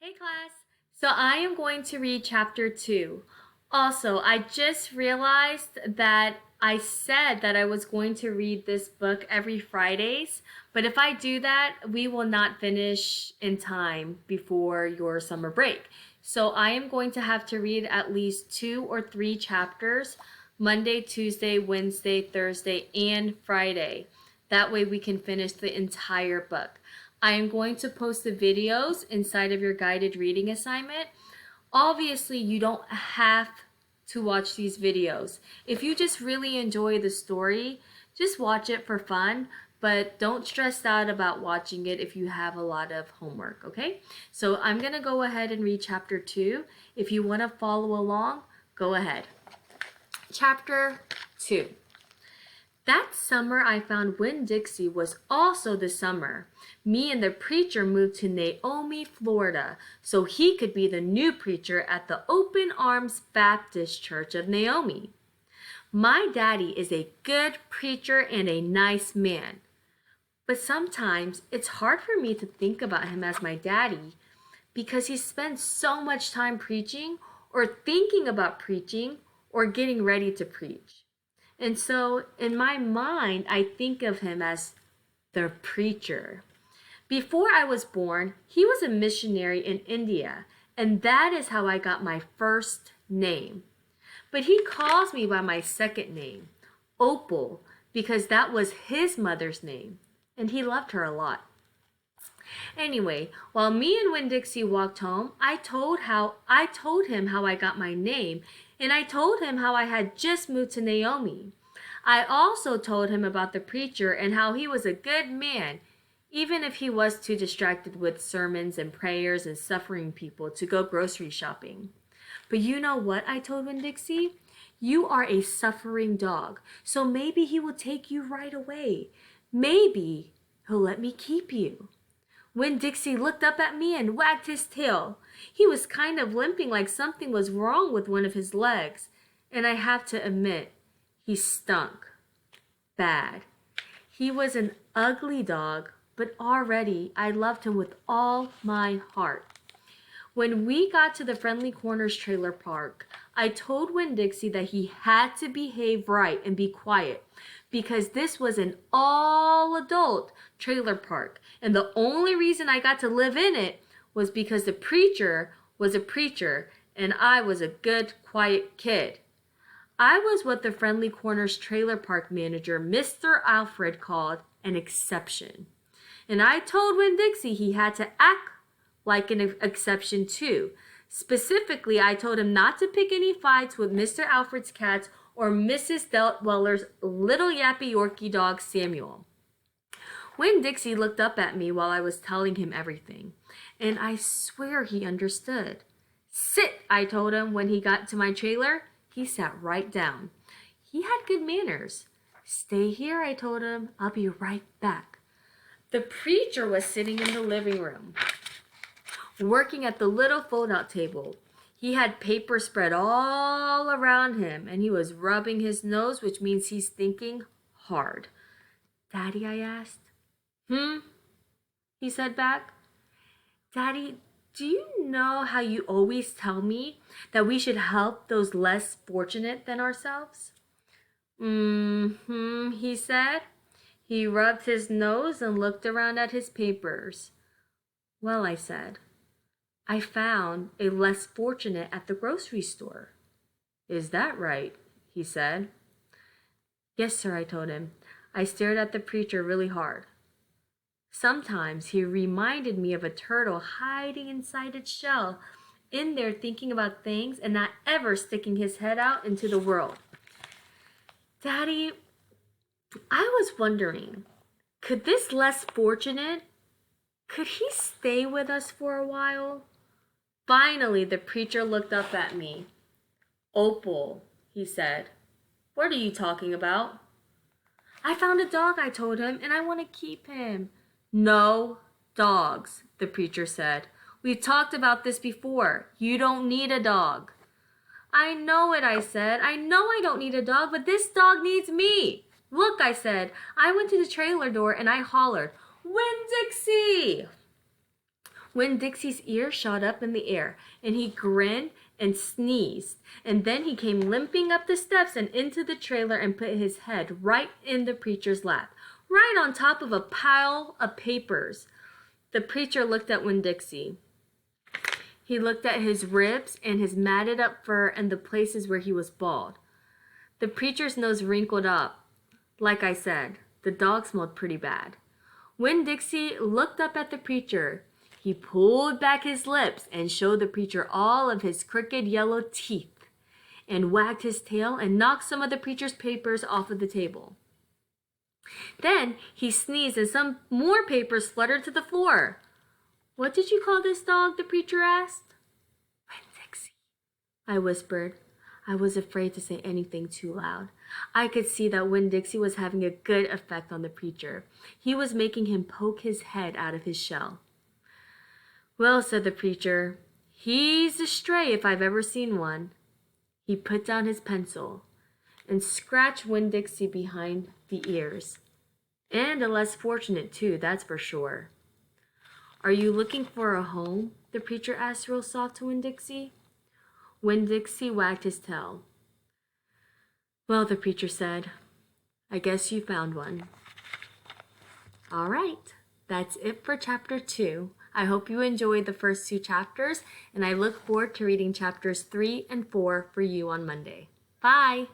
Hey class! So I am going to read chapter 2. Also, I just realized that I said that I was going to read this book every Fridays, but if I do that, we will not finish in time before your summer break. So I am going to have to read at least 2 or 3 chapters Monday, Tuesday, Wednesday, Thursday, and Friday. That way we can finish the entire book. I am going to post the videos inside of your guided reading assignment. Obviously, you don't have to watch these videos. If you just really enjoy the story, just watch it for fun, but don't stress out about watching it if you have a lot of homework, okay? So I'm going to go ahead and read chapter 2. If you want to follow along, go ahead. Chapter 2. That summer I found Winn-Dixie was also the summer. Me and the preacher moved to Naomi, Florida, so he could be the new preacher at the Open Arms Baptist Church of Naomi. My daddy is a good preacher and a nice man. But sometimes it's hard for me to think about him as my daddy because he spends so much time preaching or thinking about preaching or getting ready to preach. And so in my mind, I think of him as the preacher. Before I was born, he was a missionary in India, and that is how I got my first name. But he calls me by my second name, Opal, because that was his mother's name, and he loved her a lot. Anyway, while me and Winn-Dixie walked home, I told him how I got my name, and I told him how I had just moved to Naomi. I also told him about the preacher and how he was a good man, even if he was too distracted with sermons and prayers and suffering people to go grocery shopping. But you know what I told Winn-Dixie? You are a suffering dog, so maybe he will take you right away. Maybe he'll let me keep you. Winn-Dixie looked up at me and wagged his tail. He was kind of limping like something was wrong with one of his legs. And I have to admit, he stunk. Bad. He was an ugly dog, but already I loved him with all my heart. When we got to the Friendly Corners trailer park, I told Winn-Dixie that he had to behave right and be quiet because this was an all-adult trailer park, and the only reason I got to live in it was because the preacher was a preacher and I was a good, quiet kid. I was what the Friendly Corners trailer park manager, Mr. Alfred, called an exception. And I told Winn-Dixie he had to act like an exception too. Specifically, I told him not to pick any fights with Mr. Alfred's cats or Mrs. Deltweller's little yappy Yorkie dog, Samuel. Winn-Dixie looked up at me while I was telling him everything, and I swear he understood. Sit, I told him when he got to my trailer. He sat right down. He had good manners. Stay here, I told him. I'll be right back. The preacher was sitting in the living room, working at the little fold-out table. He had paper spread all around him, and he was rubbing his nose, which means he's thinking hard. Daddy, I asked. He said back. Daddy, do you know how you always tell me that we should help those less fortunate than ourselves? He said. He rubbed his nose and looked around at his papers. Well, I said, I found a less fortunate at the grocery store. Is that right? He said. Yes, sir, I told him. I stared at the preacher really hard. Sometimes he reminded me of a turtle hiding inside its shell, in there thinking about things and not ever sticking his head out into the world. Daddy, I was wondering, could this less fortunate, could he stay with us for a while? Finally, the preacher looked up at me. Opal, he said. What are you talking about? I found a dog, I told him, and I want to keep him. No dogs, the preacher said. We've talked about this before. You don't need a dog. I know it, I said. I know I don't need a dog, but this dog needs me. Look, I said. I went to the trailer door and I hollered, Winn-Dixie! Winn-Dixie's ear shot up in the air, and he grinned and sneezed. And then he came limping up the steps and into the trailer and put his head right in the preacher's lap, right on top of a pile of papers. The preacher looked at Winn-Dixie. He looked at his ribs and his matted up fur and the places where he was bald. The preacher's nose wrinkled up. Like I said, the dog smelled pretty bad. Winn-Dixie looked up at the preacher. He pulled back his lips and showed the preacher all of his crooked yellow teeth, and wagged his tail and knocked some of the preacher's papers off of the table. Then he sneezed and some more papers fluttered to the floor. "What did you call this dog?" the preacher asked. "Winn-Dixie," I whispered. I was afraid to say anything too loud. I could see that Winn-Dixie was having a good effect on the preacher. He was making him poke his head out of his shell. "Well," said the preacher, "he's a stray if I've ever seen one." He put down his pencil and scratched Winn-Dixie behind the ears. And a less fortunate too, that's for sure. "Are you looking for a home?" the preacher asked real soft to Winn-Dixie. Winn-Dixie wagged his tail. "Well," the preacher said, "I guess you found one." All right, that's it for chapter 2. I hope you enjoyed the first 2 chapters, and I look forward to reading chapters 3 and 4 for you on Monday. Bye!